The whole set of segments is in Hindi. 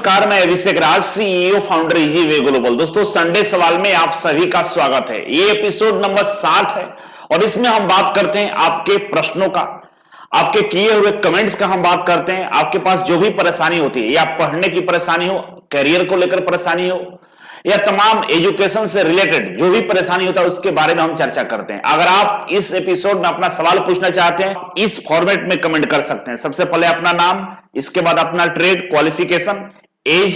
नमस्कार, मैं Abhishek Raj, CEO founder easy way global. दोस्तों, संडे सवाल में आप सभी का स्वागत है। ये एपिसोड नंबर 60 है और इसमें हम बात करते हैं आपके प्रश्नों का, आपके किए हुए कमेंट्स का हम बात करते हैं। आपके पास जो भी परेशानी होती है, या पढ़ने की परेशानी हो, करियर को लेकर परेशानी हो, या तमाम एजुकेशन से रिलेटेड जो भी परेशानी होता है उसके बारे में हम चर्चा करते हैं। अगर आप इस एपिसोड में अपना सवाल पूछना चाहते हैं, इस फॉर्मेट में कमेंट कर सकते हैं। सबसे पहले अपना नाम, इसके बाद अपना ट्रेड, क्वालिफिकेशन, एज,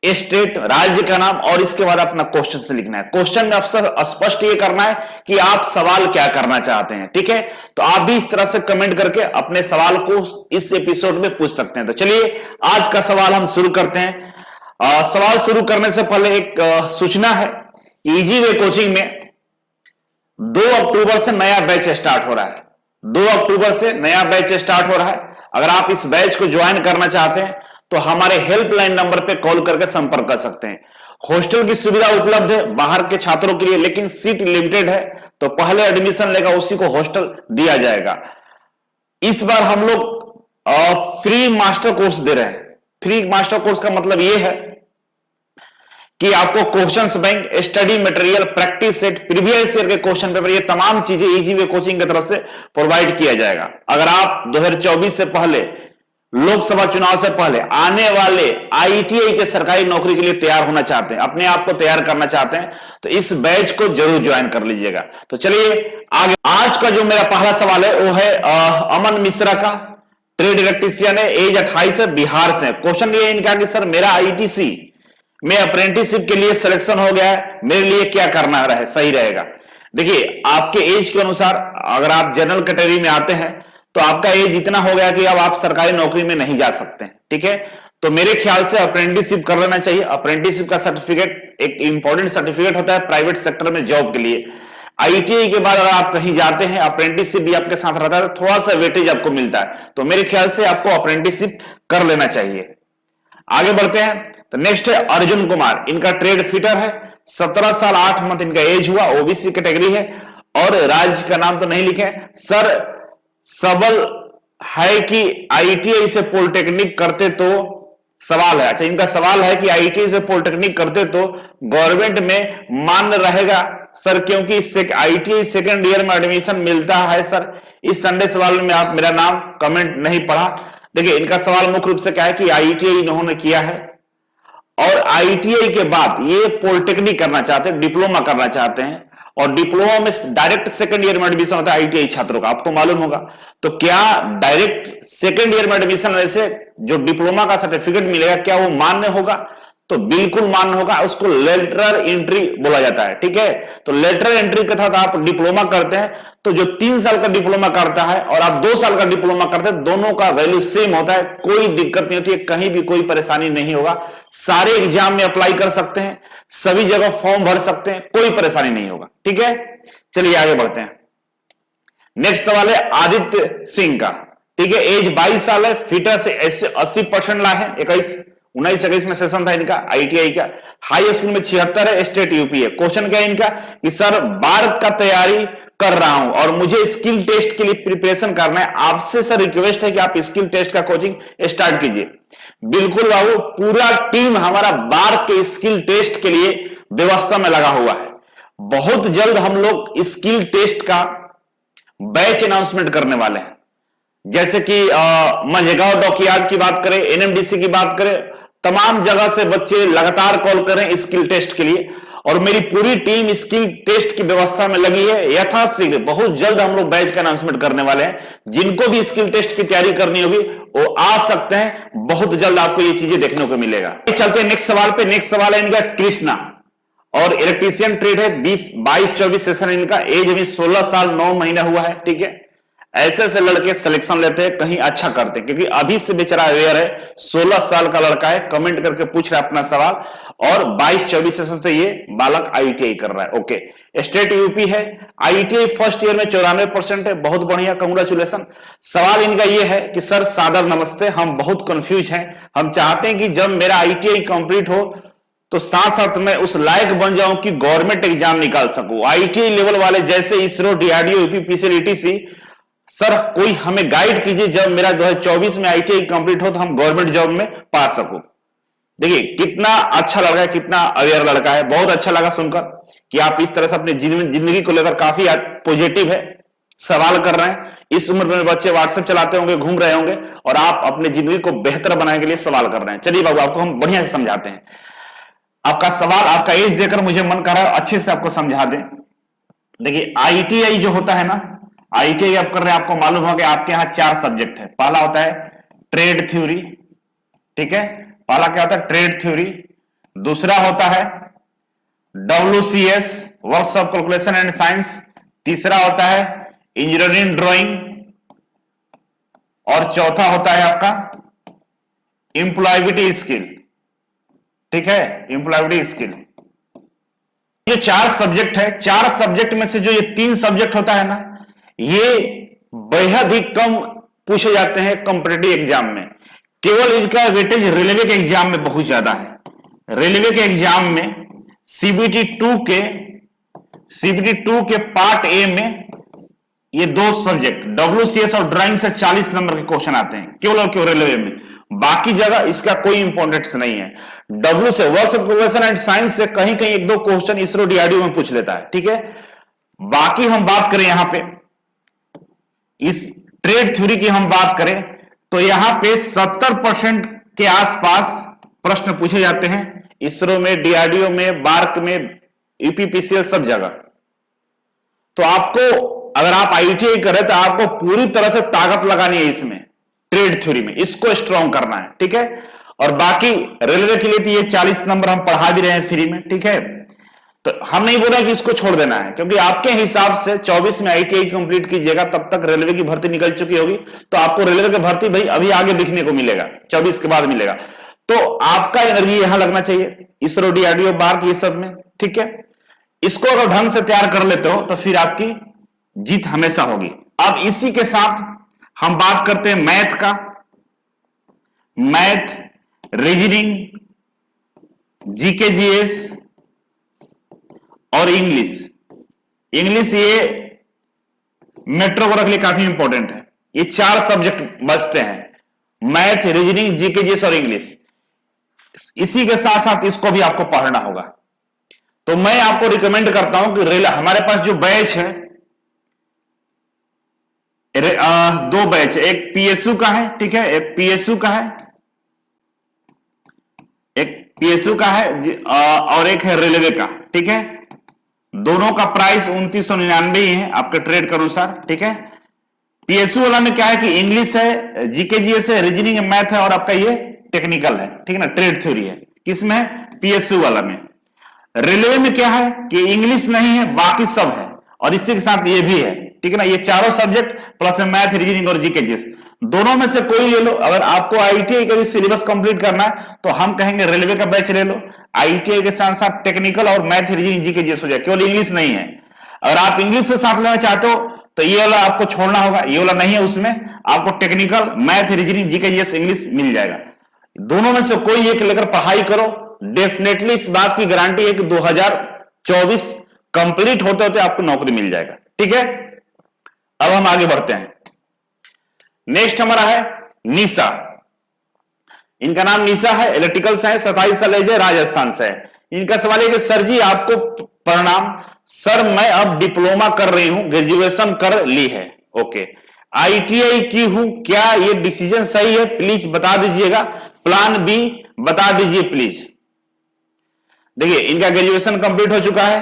स्टेट, राज्य का नाम और इसके बाद अपना क्वेश्चन से लिखना है। क्वेश्चन में अक्सर स्पष्ट ये करना है कि आप सवाल क्या करना चाहते हैं। ठीक है, तो आप भी इस तरह से कमेंट करके अपने सवाल को इस एपिसोड में पूछ सकते हैं। तो चलिए आज का सवाल हम शुरू करते हैं। सवाल शुरू करने से पहले एक सूचना है, इजी वे कोचिंग में 2 अक्टूबर से नया बैच स्टार्ट हो रहा है। 2 अक्टूबर से नया बैच स्टार्ट हो रहा है। अगर आप इस बैच को ज्वाइन करना चाहते हैं तो हमारे हेल्पलाइन नंबर पे कॉल करके संपर्क कर सकते हैं। हॉस्टल की सुविधा उपलब्ध है बाहर के छात्रों के लिए, लेकिन सीट लिमिटेड है, तो पहले एडमिशन लेगा उसी को हॉस्टल दिया जाएगा। इस बार हम लोग फ्री मास्टर कोर्स दे रहे हैं। फ्री मास्टर कोर्स का मतलब यह है कि आपको questions bank, study material, practice set, previous year के क्वेश्चन पेपर, ये तमाम चीजें इजी वे कोचिंग की तरफ से प्रोवाइड किया जाएगा। अगर आप 2024 से पहले, लोकसभा चुनाव से पहले आने वाले आईटीआई के सरकारी नौकरी के लिए तैयार होना चाहते हैं, अपने आप को तैयार करना चाहते हैं, तो इस बैच को जरूर ज्वाइन कर लीजिएगा। तो चलिए आगे। आज का जो मेरा पहला सवाल है वो है अमन मिश्रा का। ट्रेड इलेक्ट्रीशियन है, एज 28 है, बिहार से। क्वेश्चन ये इनका कि सर मेरा आईटीसी में अप्रेंटिसशिप के लिए सिलेक्शन हो गया है, मेरे लिए क्या करना सही रहेगा। देखिए, आपके एज के अनुसार अगर आप जनरल कैटेगरी में आते हैं तो आपका एज इतना हो गया कि अब आप सरकारी नौकरी में नहीं जा सकते हैं। ठीक है, तो मेरे ख्याल से अप्रेंटिसशिप कर लेना चाहिए। अप्रेंटिसशिप का सर्टिफिकेट एक इंपॉर्टेंट सर्टिफिकेट होता है प्राइवेट सेक्टर में जॉब के लिए। आईटीआई के बाद अगर आप कहीं जाते हैं, अप्रेंटिसशिप भी आपके साथ रहता है, तो थोड़ा सा वेटेज आपको मिलता है। तो मेरे ख्याल से आपको अप्रेंटिसशिप कर लेना चाहिए। आगे बढ़ते हैं। तो नेक्स्ट है अर्जुन कुमार। इनका ट्रेड फिटर है, 17 साल 8 मंथ इनका एज हुआ, ओबीसी कैटेगरी है और राज्य का नाम तो नहीं लिखे। सर सबल है कि आईटीआई से पॉलिटेक्निक करते तो, सवाल है। अच्छा, इनका सवाल है कि आईटीआई से पॉलिटेक्निक करते तो गवर्नमेंट में मान्य रहेगा सर, क्योंकि आईटीआई सेकेंड ईयर में एडमिशन मिलता है। सर इस संडे सवाल में आप मेरा नाम कमेंट नहीं पढ़ा। देखिए, इनका सवाल मुख्य रूप से क्या है कि आईटीआई इन्होंने किया है और आईटीआई के बाद ये पॉलिटेक्निक करना चाहते हैं, डिप्लोमा करना चाहते हैं, और डिप्लोमा में डायरेक्ट सेकंड ईयर में एडमिशन होता है आईटीआई छात्रों का, आपको मालूम होगा। तो क्या डायरेक्ट सेकंड ईयर में एडमिशन से जो डिप्लोमा का सर्टिफिकेट मिलेगा, क्या वो मान्य होगा? तो बिल्कुल मान्य होगा। उसको लेटरल एंट्री बोला जाता है। ठीक है, तो लेटरल एंट्री के तहत आप डिप्लोमा करते हैं, तो जो 3 साल का डिप्लोमा करता है और आप 2 साल का डिप्लोमा करते हैं, दोनों का वैल्यू सेम होता है। कोई दिक्कत नहीं होती है, कहीं भी कोई परेशानी नहीं होगा। सारे एग्जाम में अप्लाई कर सकते हैं, सभी जगह फॉर्म भर सकते हैं, कोई परेशानी नहीं होगा। ठीक है, चलिए आगे बढ़ते हैं। नेक्स्ट सवाल है आदित्य सिंह का। ठीक है, एज 22 साल है, फिटर से 80% लाए हैं। 19-21 में सेशन था इनका आईटीआई का। हाई स्कूल में 76 है, स्टेट यूपी है। क्वेश्चन क्या है इनका कि सर बार का तैयारी कर रहा हूं और मुझे स्किल टेस्ट के लिए प्रिपरेशन करना है। आपसे सर रिक्वेस्ट है कि आप स्किल टेस्ट का कोचिंग स्टार्ट कीजिए। बिल्कुल बाबू, पूरा टीम हमारा बार के स्किल टेस्ट के लिए व्यवस्था में लगा हुआ है। बहुत जल्द हम लोग स्किल टेस्ट का बैच अनाउंसमेंट करने वाले हैं। जैसे कि मझगांव डॉकयार्ड की बात करें, एनएमडीसी की बात करें, तमाम जगह से बच्चे लगातार कॉल करें स्किल टेस्ट के लिए, और मेरी पूरी टीम स्किल टेस्ट की व्यवस्था में लगी है। यथाशीघ्र बहुत जल्द हम लोग बैच का अनाउंसमेंट करने वाले हैं। जिनको भी स्किल टेस्ट की तैयारी करनी होगी वो आ सकते हैं, बहुत जल्द आपको ये चीजें देखने को मिलेगा। चलते हैं नेक्स्ट सवाल पे। नेक्स्ट सवाल है इनका कृष्णा, और इलेक्ट्रीशियन ट्रेड है, 22-24 सेशन इनका। एज अभी 16 साल 9 महीना हुआ है। ठीक है, ऐसे लड़के सिलेक्शन लेते हैं, कहीं अच्छा करते हैं, क्योंकि अभी से बेचारा अवेयर है। 16 साल का लड़का है, कमेंट करके पूछ रहा है अपना सवाल, और 22-24 सेशन से ये बालक आईटीआई कर रहा है। ओके, स्टेट यूपी है, आईटीआई फर्स्ट ईयर में 94% है, बहुत बढ़िया, कंग्रेचुलेशन। सवाल इनका ये है कि सर सादर नमस्ते, हम बहुत कंफ्यूज हैं। हम चाहते हैं कि जब मेरा आईटीआई कंप्लीट हो तो साथ साथ मैं उस लायक बन जाऊं कि गवर्नमेंट एग्जाम निकाल सकूं, आईटीआई लेवल वाले, जैसे ISRO, DRDO, UPPCL, etc. Sir कोई हमें गाइड कीजिए, जब मेरा 2024 में आईटीआई कंप्लीट हो तो हम गवर्नमेंट जॉब में पा सकूं। देखिए कितना अच्छा लड़का है, कितना अवेयर लड़का है। बहुत अच्छा लगा सुनकर कि आप इस तरह से अपनी जिंदगी को लेकर काफी पॉजिटिव है, सवाल कर रहे हैं। इस उम्र में बच्चे व्हाट्सएप चलाते होंगे, घूम रहे होंगे, और आप अपनी जिंदगी को बेहतर बनाने के लिए सवाल कर रहे हैं। चलिए बाबू, आपको हम बढ़िया से समझाते हैं। आपका सवाल, आपका एज देकर मुझे मन कर रहा है अच्छे से आपको समझा दें। देखिए आईटीआई जो होता है ना, आईटीआई आप कर रहे हैं, आपको मालूम होगा कि आपके यहां 4 सब्जेक्ट है। पहला होता है ट्रेड थ्योरी, ठीक है, पहला क्या होता है ट्रेड थ्योरी। दूसरा होता है WCS, works of calculation and science. तीसरा होता है इंजीनियरिंग ड्राइंग, और चौथा होता है आपका एम्प्लॉयबिलिटी स्किल, ठीक है, एम्प्लॉयबिलिटी स्किल। ये 4 सब्जेक्ट है। 4 सब्जेक्ट में से जो ये 3 सब्जेक्ट होता है ना, ये बेहद ही कम पूछे जाते हैं कॉम्पिटिटिव एग्जाम में। केवल इनका वेटेज रेलवे के एग्जाम में बहुत ज्यादा है। रेलवे के एग्जाम में सीबीटी 2 के पार्ट ए में ये 2 सब्जेक्ट WCS और ड्राइंग से 40 नंबर के क्वेश्चन आते हैं, केवल और केवल रेलवे में। बाकी जगह इसका कोई इंपॉर्टेंस नहीं है। W से works of calculation and science से कहीं कहीं 1-2 क्वेश्चन इसरो DRDO में पूछ लेता है, ठीक है। बाकी हम बात करें यहां पे इस ट्रेड थ्योरी की हम बात करें तो यहां पे 70% के आसपास प्रश्न पूछे जाते हैं, इसरो में, DRDO में, बार्क में, यूपीपीसीएल, सब जगह। तो आपको, अगर आप आईटीआई करें तो आपको पूरी तरह से ताकत लगानी है इसमें, ट्रेड थ्योरी में, इसको स्ट्रॉन्ग करना है, ठीक है। और बाकी रेलवे के लिए तो ये 40 नंबर हम पढ़ा भी रहे हैं फ्री में, ठीक है। तो हम नहीं बोल रहे कि इसको छोड़ देना है, क्योंकि आपके हिसाब से 24 में आईटीआई कंप्लीट कीजिएगा, तब तक रेलवे की भर्ती निकल चुकी होगी, तो आपको रेलवे की भर्ती भाई अभी आगे दिखने को मिलेगा, 24 के बाद मिलेगा। तो आपका एनर्जी यहां लगना चाहिए, इसरो, DRDO, बार्क, ये सब में, ठीक है। इसको अगर ढंग से तैयार कर लेते हो तो फिर आपकी जीत हमेशा होगी। अब इसी के साथ हम बात करते हैं मैथ का। मैथ, रीजनिंग, जीके जीएस और इंग्लिश। इंग्लिश ये मेट्रो वर्ग के लिए काफी इंपॉर्टेंट है। ये 4 सब्जेक्ट बचते हैं, मैथ, रीजनिंग, जीके जीएस और इंग्लिश। इसी के साथ साथ इसको भी आपको पढ़ना होगा। तो मैं आपको रिकमेंड करता हूं कि हमारे पास जो बैच है, 2 बैच, एक पीएसयू का है, ठीक है, एक पीएसयू का है, और एक है रेलवे का, ठीक है। दोनों का प्राइस 2999 ही है आपके ट्रेड के अनुसार, ठीक है। पीएसयू वाला में क्या है कि इंग्लिश है, जीके जीएस है, रीजनिंग है, मैथ है, और आपका ये टेक्निकल है, ठीक है ना, ट्रेड थ्योरी है। किसमें है? पीएसयू वाला में। रेलवे में क्या है कि इंग्लिश नहीं है, बाकी सब है, और इसी के साथ ये भी है, ठीक है ना। ये चारों सब्जेक्ट प्लस में मैथ, रीजनिंग और जीके जीएस, दोनों में से कोई ले लो। अगर आपको आईटीआई का भी सिलेबस कंप्लीट करना है तो हम कहेंगे रेलवे का बैच ले लो। आईटीआई के साथ साथ टेक्निकल और मैथ, रीजनिंग, जीके जीएस हो जाए, केवल इंग्लिश नहीं है। अगर आप इंग्लिश के साथ लेना चाहते हो तो ये वाला आपको छोड़ना होगा, ये वाला नहीं है, उसमें आपको technical, math, reasoning, GK GS, English मिल जाएगा। दोनों में से कोई एक लेकर पढ़ाई करो, डेफिनेटली इस बात की गारंटी है कि 2024 कंप्लीट होते होते आपको नौकरी मिल जाएगा, ठीक है। अब हम आगे बढ़ते हैं। नेक्स्ट हमारा है निशा। इनका नाम निशा है, इलेक्ट्रिकल साइंस, 27 साल एज है, राजस्थान से है। इनका सवाल है कि सर जी आपको प्रणाम, सर मैं अब डिप्लोमा कर रही हूं, ग्रेजुएशन कर ली है, ओके, आईटीआई की हूं, क्या ये डिसीजन सही है, प्लीज बता दीजिएगा, प्लान बी बता दीजिए प्लीज। देखिए इनका ग्रेजुएशन कंप्लीट हो चुका है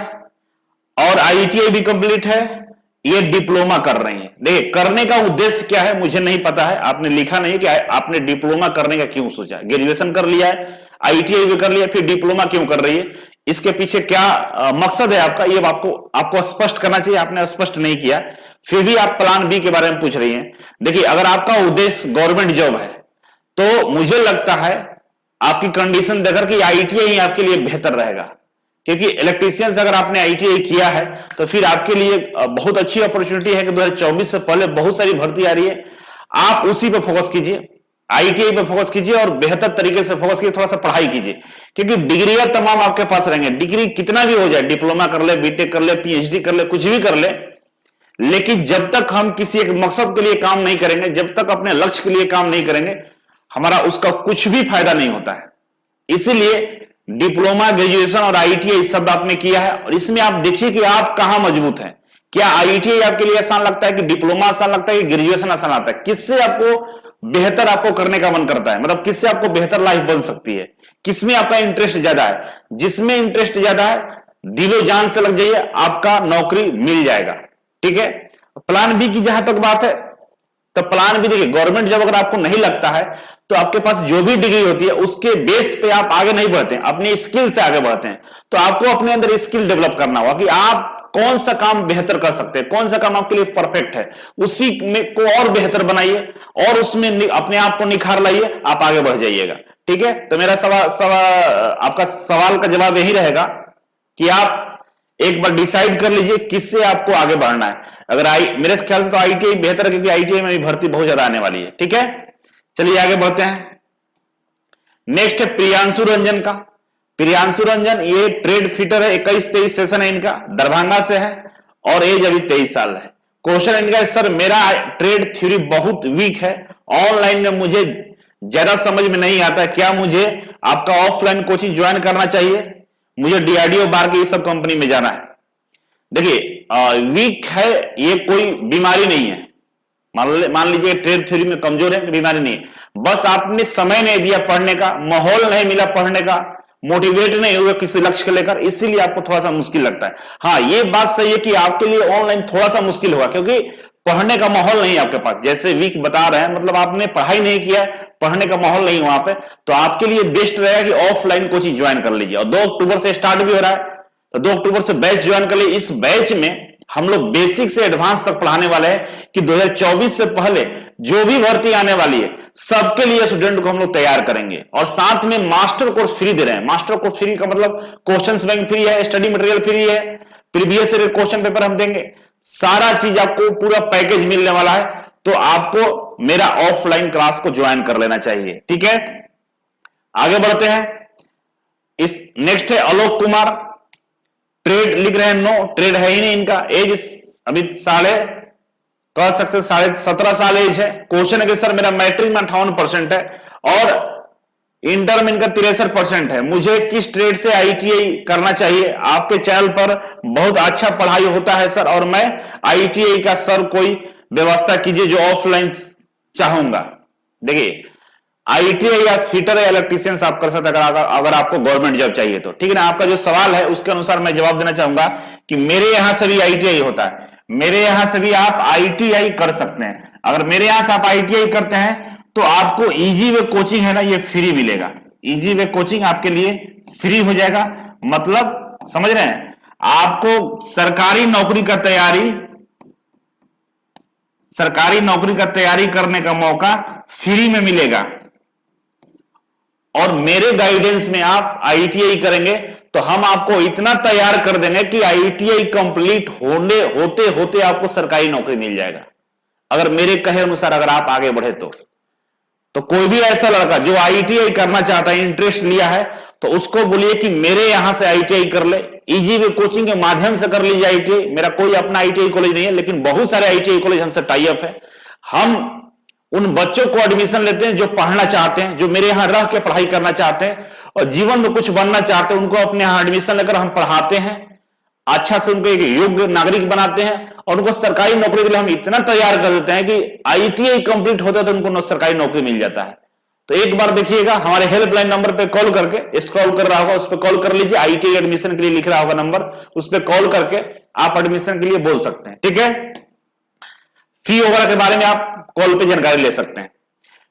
और आईटीआई भी कंप्लीट है, ये डिप्लोमा कर रही हैं। देखिए करने का उद्देश्य क्या है मुझे नहीं पता है, आपने लिखा नहीं है कि आपने डिप्लोमा करने का क्यों सोचा। ग्रेजुएशन कर लिया है, आईटीआई भी कर लिया, फिर डिप्लोमा क्यों कर रही है, इसके पीछे क्या मकसद है आपका, ये आपको स्पष्ट करना चाहिए, आपने स्पष्ट नहीं किया, फिर भी आप प्लान बी के बारे में पूछ रही हैं। देखिए अगर आपका उद्देश्य गवर्नमेंट जॉब है तो मुझे लगता है आपकी कंडीशन देखकर कि आईटीआई आपके लिए बेहतर रहेगा, क्योंकि इलेक्ट्रीशियन से अगर आपने आईटीआई किया है तो फिर आपके लिए बहुत अच्छी अपॉर्चुनिटी है कि 2024 से पहले बहुत सारी भर्ती आ रही है, आप उसी पे फोकस कीजिए, आईटीआई पे फोकस कीजिए और बेहतर तरीके से फोकस कीजिए, थोड़ा सा पढ़ाई कीजिए, क्योंकि डिग्रियां तमाम आपके पास रहेंगे। डिग्री कितना भी हो जाए, डिप्लोमा कर ले, बीटेक कर ले, पीएचडी कर ले, कुछ भी कर ले, लेकिन जब तक हम किसी एक मकसद के लिए काम नहीं करेंगे, जब तक अपने लक्ष्य के लिए काम नहीं करेंगे, हमारा उसका कुछ भी फायदा नहीं होता है। इसीलिए डिप्लोमा, ग्रेजुएशन और आईटीआई शब्द आपने किया है। और इसमें आप देखिए कि आप कहां मजबूत हैं। क्या आईटीआई आपके लिए आसान लगता है कि डिप्लोमा आसान लगता है कि ग्रेजुएशन आसान लगता है? किससे आपको बेहतर आपको करने का मन करता है, मतलब किससे आपको बेहतर लाइफ बन सकती है, किसमें आपका इंटरेस्ट ज्यादा है? जिसमें इंटरेस्ट ज्यादा है, दिलो जान से लग जाइए, आपका नौकरी मिल जाएगा। ठीक है। प्लान बी की जहां तक बात है, तो प्लान बी देखिए, गवर्नमेंट जॉब अगर आपको नहीं लगता है तो आपके पास जो भी डिग्री होती है उसके बेस पे आप आगे नहीं बढ़ते हैं, अपनी स्किल से आगे बढ़ते हैं। तो आपको अपने अंदर स्किल डेवलप करना होगा कि आप कौन सा काम बेहतर कर सकते हैं, कौन सा काम आपके लिए परफेक्ट है, उसी में को और बेहतर बनाइए और उसमें अपने आप को निखार लाइए, आप आगे बढ़ जाइएगा। ठीक है। तो मेरा आपका सवाल का जवाब यही रहेगा कि आप एक बार डिसाइड कर लीजिए किससे आपको आगे बढ़ना है। अगर मेरे ख्याल से तो आईटीआई बेहतर है, क्योंकि आईटीआई में भी भर्ती बहुत ज्यादा आने वाली है। ठीक है। चलिए आगे बढ़ते हैं। नेक्स्ट है प्रियांशु रंजन का। प्रियांशु रंजन ये ट्रेड फिटर है, 21-23 सेशन है इनका, दरभंगा से है और एज अभी 23 साल है। क्वेश्चन इनका, सर मेरा ट्रेड थ्योरी बहुत वीक है, ऑनलाइन में मुझे ज्यादा समझ में नहीं आता, क्या मुझे आपका ऑफलाइन कोचिंग ज्वाइन करना चाहिए? मुझे डीआरडीओ बार की सब कंपनी में जाना है। देखिए वीक है ये कोई बीमारी नहीं है, मान लीजिए ट्रेड थ्योरी में कमजोर है, बीमारी नहीं है, बस आपने समय नहीं दिया पढ़ने का, माहौल नहीं मिला पढ़ने का, मोटिवेट नहीं हुए किसी लक्ष्य को लेकर, इसीलिए आपको थोड़ा सा मुश्किल लगता है। हाँ ये बात सही है कि आपके लिए ऑनलाइन थोड़ा सा मुश्किल होगा, क्योंकि पढ़ने का माहौल नहीं है आपके पास। जैसे वीक बता रहे हैं, मतलब आपने पढ़ाई नहीं किया है, पढ़ने का माहौल नहीं वहां पे, तो आपके लिए बेस्ट रहेगा कि ऑफलाइन कोचिंग ज्वाइन कर लीजिए। और 2 अक्टूबर से स्टार्ट भी हो रहा है, तो 2 अक्टूबर से बैच ज्वाइन कर लीजिए। इस बैच में हम लोग बेसिक से एडवांस तक पढ़ाने वाले हैं कि 2024 से पहले जो भी भर्ती आने वाली है सबके लिए स्टूडेंट को हम लोग तैयार करेंगे। और साथ में मास्टर कोर्स फ्री दे रहे हैं। मास्टर कोर्स फ्री का मतलब क्वेश्चन बैंक फ्री है, स्टडी मटेरियल फ्री है, प्रीवियस ईयर क्वेश्चन पेपर हम देंगे, सारा चीज आपको पूरा पैकेज मिलने वाला है। तो आपको मेरा ऑफलाइन क्लास को ज्वाइन कर लेना चाहिए। ठीक है। आगे बढ़ते हैं। इस नेक्स्ट है आलोक कुमार, ट्रेड लिख रहे हैं, नो ट्रेड है ही नहीं इनका, एज अभी कह सकते 17.5 साल एज है। क्वेश्चन है कि सर मेरा मैट्रिक में 58% है और इंटर में इनका 63% है, मुझे किस ट्रेड से आईटीआई करना चाहिए? आपके चैनल पर बहुत अच्छा पढ़ाई होता है सर, और मैं आईटीआई का सर कोई व्यवस्था कीजिए जो ऑफलाइन चाहूंगा। देखिए आईटीआई या फिटर या इलेक्ट्रीशियन आप कर सकते हैं अगर आपको गवर्नमेंट जॉब चाहिए तो। ठीक है ना। आपका जो सवाल है उसके अनुसार मैं जवाब देना चाहूंगा कि मेरे यहां से भी आईटीआई होता है, मेरे यहां से भी आप आईटीआई कर सकते हैं। अगर मेरे यहां से आप आईटीआई करते हैं तो आपको इजी वे कोचिंग है ना, ये फ्री मिलेगा। इजी वे कोचिंग आपके लिए फ्री हो जाएगा, मतलब समझ रहे हैं, आपको सरकारी नौकरी का तैयारी करने का मौका फ्री में मिलेगा। और मेरे गाइडेंस में आप आईटीआई करेंगे तो हम आपको इतना तैयार कर देंगे कि आईटीआई कंप्लीट होते होते आपको सरकारी नौकरी मिल जाएगा, अगर मेरे कहे अनुसार अगर आप आगे बढ़े तो कोई भी ऐसा लड़का जो आईटीआई करना चाहता है, इंटरेस्ट लिया है, तो उसको बोलिए कि मेरे यहां से आईटीआई कर ले, इजी वे कोचिंग के माध्यम से कर लीजिए आईटीआई। मेरा कोई अपना आईटीआई कॉलेज नहीं है, लेकिन बहुत सारे आईटीआई कॉलेज हमसे टाई अप है। हम उन बच्चों को एडमिशन लेते हैं जो पढ़ना चाहते हैं, जो मेरे यहां रह के पढ़ाई करना चाहते हैं और जीवन में कुछ बनना चाहते हैं, उनको अपने यहां एडमिशन लेकर हम पढ़ाते हैं, अच्छा से उनको एक योग्य नागरिक बनाते हैं और उनको सरकारी नौकरी के लिए हम इतना तैयार कर देते हैं कि आईटीआई कंप्लीट होता है तो उनको सरकारी नौकरी मिल जाता है। तो एक बार देखिएगा, हमारे हेल्पलाइन नंबर पे कॉल करके, स्क्रॉल कर रहा होगा उस पर कॉल कर लीजिए, आईटीआई एडमिशन के लिए लिख रहा होगा नंबर, उस पर कॉल करके आप एडमिशन के लिए बोल सकते हैं। ठीक है। फी वगैरह के बारे में आप कॉल पे जानकारी ले सकते हैं।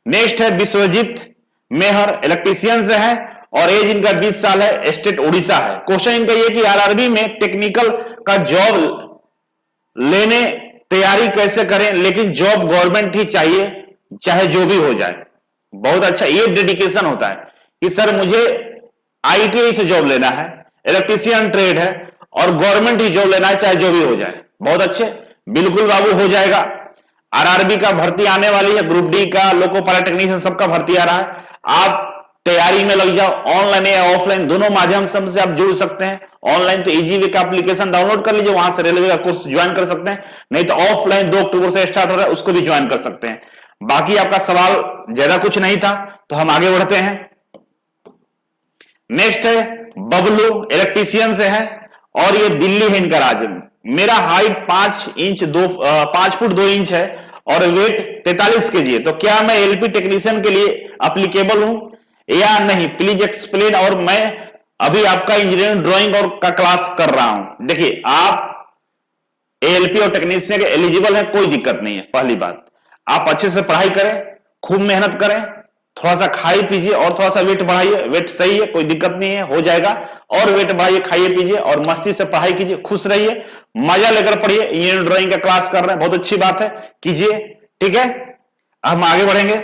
नेक्स्ट है विश्वजीत मेहर, इलेक्ट्रीशियन से है और एज इनका 20 साल है, स्टेट उड़ीसा है। क्वेश्चन इनका यह कि आरआरबी में टेक्निकल का जॉब लेने तैयारी कैसे करें, लेकिन जॉब गवर्नमेंट ही चाहिए चाहे जो भी हो जाए। बहुत अच्छा, ये डेडिकेशन होता है कि सर मुझे आईटीआई से जॉब लेना है, इलेक्ट्रीशियन ट्रेड है और गवर्नमेंट ही जॉब लेना है चाहे जो भी हो जाए। बहुत अच्छे, बिल्कुल बाबू हो जाएगा। आरआरबी का भर्ती आने वाली है, ग्रुप डी का, लोको पायलट टेक्नीशियन सबका भर्ती आ रहा है। आप तैयारी में लग जाओ, ऑनलाइन या ऑफलाइन दोनों माध्यम से आप जुड़ सकते हैं। ऑनलाइन तो इजी वे का एप्लीकेशन डाउनलोड कर लीजिए, वहां से रेलवे का कोर्स ज्वाइन कर सकते हैं, नहीं तो ऑफलाइन 2 अक्टूबर से स्टार्ट हो रहा है, उसको भी ज्वाइन कर सकते हैं। बाकी आपका सवाल ज्यादा कुछ नहीं था, तो हम आगे बढ़ते हैं। नेक्स्ट है बबलू, इलेक्ट्रीशियन से है और ये दिल्ली है इनका राज्य। मेरा हाइट 5 फुट 2 इंच है और वेट 43 kg है। तो क्या मैं एलपी टेक्नीशियन के लिए एप्लीकेबल हूं या नहीं, प्लीज एक्सप्लेन। और मैं अभी आपका इंजीनियरिंग ड्राइंग और का क्लास कर रहा हूं। देखिए, आप एएलपी और टेक्नीशियन के एलिजिबल है, कोई दिक्कत नहीं है। पहली बात, आप अच्छे से पढ़ाई करें, खूब मेहनत करें, थोड़ा सा खाइए पीजिए और थोड़ा सा वेट बढ़ाइए। वेट सही है, कोई दिक्कत नहीं है, हो जाएगा। और वेट बढ़ाइए, खाइए पीजिए और मस्ती से पढ़ाई कीजिए, खुश रहिए, मजा लेकर पढ़िए। इंजीनियरिंग ड्राइंग का क्लास कर रहे हैं, बहुत अच्छी बात है, कीजिए। ठीक है, हम आगे बढ़ेंगे।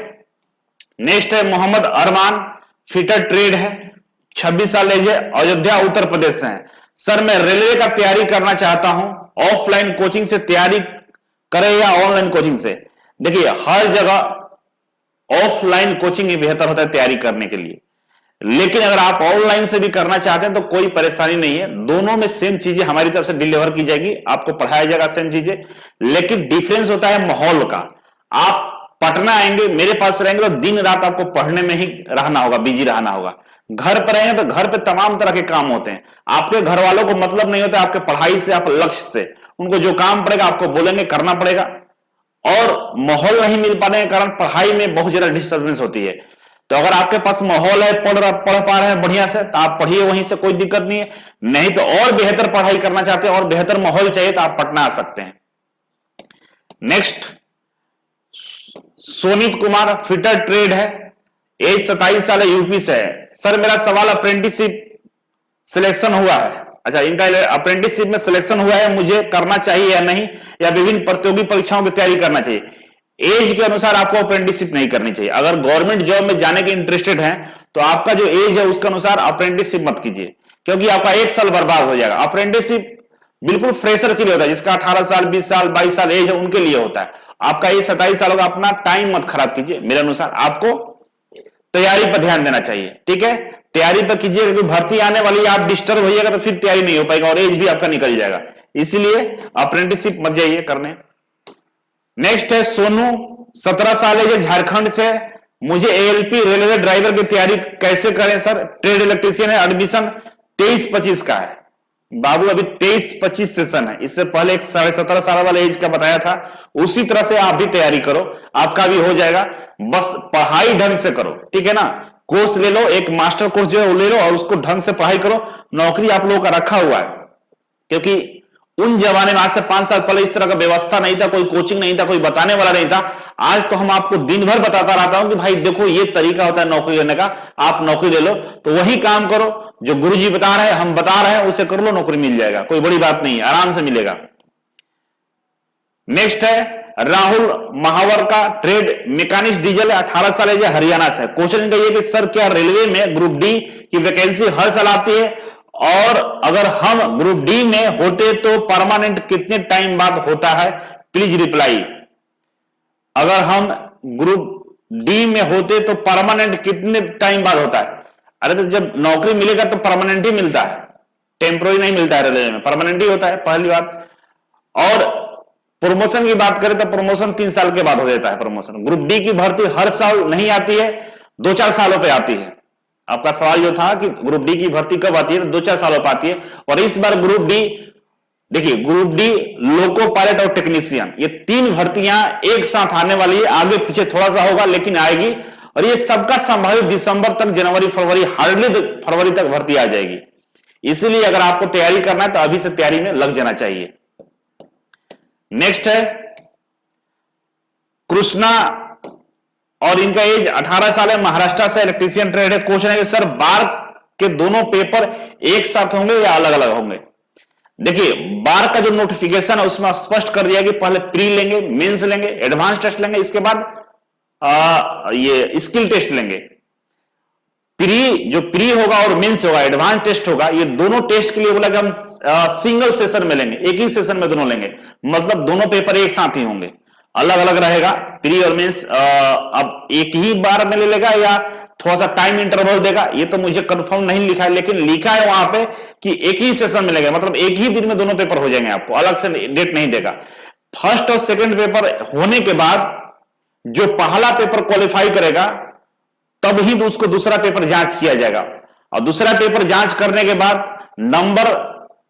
नेक्स्ट है मोहम्मद अरमान, फिटर ट्रेड है, 26 साल एज है, अयोध्या उत्तर प्रदेश से है। सर, मैं रेलवे का तैयारी करना चाहता हूं, ऑफलाइन कोचिंग से तैयारी करें या ऑनलाइन कोचिंग से। देखिए, हर जगह ऑफलाइन कोचिंग ही बेहतर होता है तैयारी करने के लिए, लेकिन अगर आप ऑनलाइन से भी करना चाहते हैं तो कोई परेशानी नहीं है। दोनों में सेम चीजें हमारी तरफ से डिलीवर की जाएगी, आपको पढ़ाया जाएगा सेम चीजें, लेकिन डिफरेंस होता है माहौल का। आप पटना आएंगे, मेरे पास रहेंगे तो दिन रात आपको पढ़ने में ही रहना होगा, बिजी रहना होगा। घर पर रहेंगे तो घर पे तमाम तरह के काम होते हैं, आपके घर वालों को मतलब नहीं होता आपके पढ़ाई से, आप लक्ष्य से। उनको जो काम पड़ेगा आपको बोलेंगे, करना पड़ेगा। और माहौल नहीं मिल पाने के कारण पढ़ाई में बहुत ज्यादा डिस्टर्बेंस होती है। तो अगर आपके पास माहौल है, पढ़ पा रहे हैं बढ़िया से, तो आप पढ़िए वहीं से, कोई दिक्कत नहीं है। नहीं तो और बेहतर पढ़ाई करना चाहते हैं और बेहतर माहौल चाहिए तो आप पटना आ सकते हैं। Next, Sonit Kumar, fitter trade है, एज 27 साल है, यूपी से है। सर, मेरा सवाल अप्रेंटिसशिप सिलेक्शन हुआ है। अच्छा, इनका अप्रेंटिसशिप में सिलेक्शन हुआ है, मुझे करना चाहिए या नहीं, या विभिन्न प्रतियोगी परीक्षाओं की तैयारी करना चाहिए। एज के अनुसार आपको अप्रेंटिसशिप नहीं करनी चाहिए। अगर गवर्नमेंट जॉब में जाने के इंटरेस्टेड हैं तो आपका जो एज है उसके अनुसार अप्रेंटिसशिप मत कीजिए, क्योंकि आपका 1 साल बर्बाद हो जाएगा। अप्रेंटिसशिप बिल्कुल फ्रेशर के लिए होता है, जिसका 18 साल 20 साल 22 साल एज है उनके लिए होता है। आपका एज 27 साल होगा, अपना टाइम मत खराब कीजिए। मेरे अनुसार आपको तैयारी पर ध्यान देना चाहिए। ठीक है, तैयारी पर कीजिए, क्योंकि भर्ती आने वाली, आप डिस्टर्ब होइएगा तो फिर तैयारी नहीं हो पाएगा और एज भी आपका निकल जाएगा। इसीलिए अप्रेंटिसशिप मत जाइए करने। नेक्स्ट है सोनू, 17 साल है, झारखंड से। मुझे एएलपी रेलवे ड्राइवर की तैयारी कैसे करें सर? ट्रेड इलेक्ट्रीशियन है, एडमिशन 23-25 का है। बाबू, अभी 23-25 सेशन है, इससे पहले एक 17.5 साल वाले एज का बताया था, उसी तरह से आप भी तैयारी करो, आपका भी हो जाएगा। बस पढ़ाई ढंग से करो, ठीक है ना। कोर्स ले लो, एक मास्टर कोर्स जो है वो ले लो और उसको ढंग से पढ़ाई करो। नौकरी आप लोगों का रखा हुआ है, क्योंकि उन जमाने में, आज से 5 साल पहले इस तरह का व्यवस्था नहीं था, कोई कोचिंग नहीं था, कोई बताने वाला नहीं था। आज तो हम आपको दिन भर बताता रहता हूं कि भाई देखो ये तरीका होता है नौकरी लेने का, आप नौकरी ले लो। तो वही काम करो जो गुरुजी बता रहे हैं, हम बता रहे हैं, उसे कर लो, नौकरी मिल जाएगा, कोई बड़ी बात नहीं है, आराम से मिलेगा। नेक्स्ट है राहुल महावर का, ट्रेड मैकेनिक डीजल है, 18 साल है, हरियाणा से। क्वेश्चन इनका ये कि सर क्या रेलवे में ग्रुप डी की वैकेंसी हर साल आती है, और अगर हम ग्रुप डी में होते तो परमानेंट कितने टाइम बाद होता है? Please reply. अगर हम ग्रुप डी में होते तो परमानेंट कितने टाइम बाद होता है? अरे तो जब नौकरी मिलेगा तो परमानेंट ही मिलता है, टेम्पोररी नहीं मिलता है रेलवे में, परमानेंट ही होता है, पहली बात। और प्रमोशन की बात करें तो प्रमोशन 3 साल के बाद हो जाता है प्रमोशन। ग्रुप डी की भर्ती हर साल नहीं आती है, 2-4 सालों पे आती है। आपका सवाल जो था कि ग्रुप डी की भर्ती कब आती है, तो 2-4 सालों पर आती है। और इस बार ग्रुप डी, देखिए ग्रुप डी, लोको पायलट और टेक्नीशियन, ये 3 भर्तियां एक साथ आने वाली है। आगे पीछे थोड़ा सा होगा लेकिन आएगी, और ये सबका संभावित दिसंबर तक, जनवरी फरवरी, हार्डली फरवरी तक भर्ती आ जाएगी। इसीलिए अगर आपको तैयारी करना है तो अभी से तैयारी में लग जाना चाहिए। नेक्स्ट है कृष्णा, और इनका एज 18 साल है, महाराष्ट्र से, इलेक्ट्रीशियन ट्रेड है। क्वेश्चन है कि सर बार के दोनों पेपर एक साथ होंगे या अलग अलग होंगे? देखिए, बार का जो नोटिफिकेशन है उसमें स्पष्ट कर दिया कि पहले प्री लेंगे, मेंस लेंगे, एडवांस टेस्ट लेंगे, इसके बाद ये स्किल टेस्ट लेंगे। प्री होगा और मेंस होगा, एडवांस टेस्ट होगा, ये दोनों टेस्ट के लिए बोला कि हम सिंगल सेशन में लेंगे, एक ही सेशन में दोनों लेंगे, मतलब दोनों पेपर एक साथ ही होंगे, अलग अलग रहेगा प्री और मेंस। अब एक ही बार में ले लेगा या थोड़ा सा टाइम इंटरवल देगा, ये तो मुझे कंफर्म नहीं लिखा है, लेकिन लिखा है वहां पे कि एक ही सेशन में लेगा, मतलब एक ही दिन में दोनों पेपर हो जाएंगे, आपको अलग से डेट नहीं देगा। फर्स्ट और सेकंड पेपर होने के बाद जो पहला पेपर क्वालिफाई करेगा तब ही उसको दूसरा पेपर जांच किया जाएगा। और दूसरा पेपर जांच करने के बाद नंबर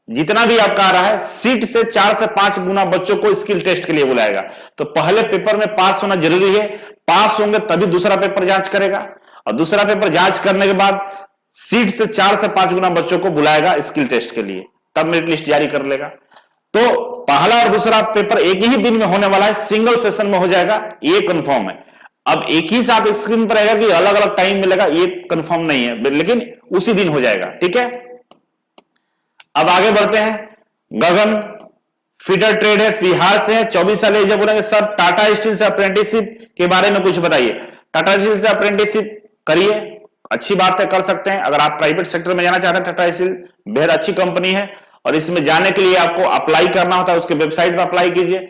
जितना भी आपका आ रहा है, सीट से 4 से 5 गुना बच्चों को स्किल टेस्ट के लिए बुलाएगा। तो पहले पेपर में पास होना जरूरी है, पास होंगे तभी दूसरा पेपर जांच करेगा, और दूसरा पेपर जांच करने के बाद सीट से 4 से 5 गुना बच्चों को बुलाएगा स्किल टेस्ट के लिए, तब मेरिट लिस्ट जारी कर लेगा। तो पहला और दूसरा पेपर एक ही दिन में होने वाला है, सिंगल सेशन में हो जाएगा, ये कंफर्म है। अब एक ही साथ स्क्रीन पर रहेगा कि अलग अलग टाइम मिलेगा, ये कंफर्म नहीं है, लेकिन उसी दिन हो जाएगा। ठीक है, अब आगे बढ़ते हैं। गगन फीडर ट्रेड है, बिहार से है, 24 साल एज है। बोलेंगे सर टाटा स्टील से अप्रेंटिसशिप के बारे में कुछ बताइए। टाटा स्टील से अप्रेंटिसशिप करिए, अच्छी बात है, कर सकते हैं। अगर आप प्राइवेट सेक्टर में जाना चाहते हैं, टाटा स्टील बेहद अच्छी कंपनी है, और इसमें जाने के लिए आपको अप्लाई करना होता है, उसके वेबसाइट पर अप्लाई कीजिए।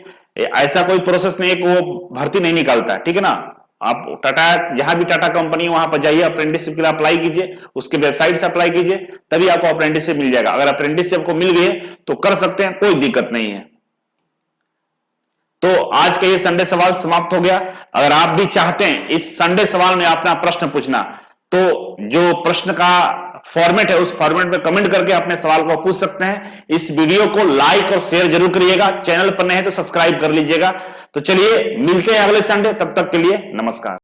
ऐसा कोई प्रोसेस नहीं है कि वो भर्ती नहीं निकालता है, ठीक है ना। आप टाटा, जहां भी टाटा कंपनी वहां पर जाइए, अप्रेंटिसशिप के लिए अप्लाई कीजिए, उसके वेबसाइट से अप्लाई कीजिए, तभी आपको अप्रेंटिसशिप मिल जाएगा। अगर अप्रेंटिसशिप को मिल गई तो कर सकते हैं, कोई दिक्कत नहीं है। तो आज का ये संडे सवाल समाप्त हो गया। अगर आप भी चाहते हैं इस संडे सवाल में अपना प्रश्न पूछना, तो जो प्रश्न का फॉर्मेट है उस फॉर्मेट में कमेंट करके अपने सवाल को पूछ सकते हैं। इस वीडियो को लाइक और शेयर जरूर करिएगा, चैनल पर नए हैं तो सब्सक्राइब कर लीजिएगा। तो चलिए मिलते हैं अगले संडे, तब तक के लिए नमस्कार।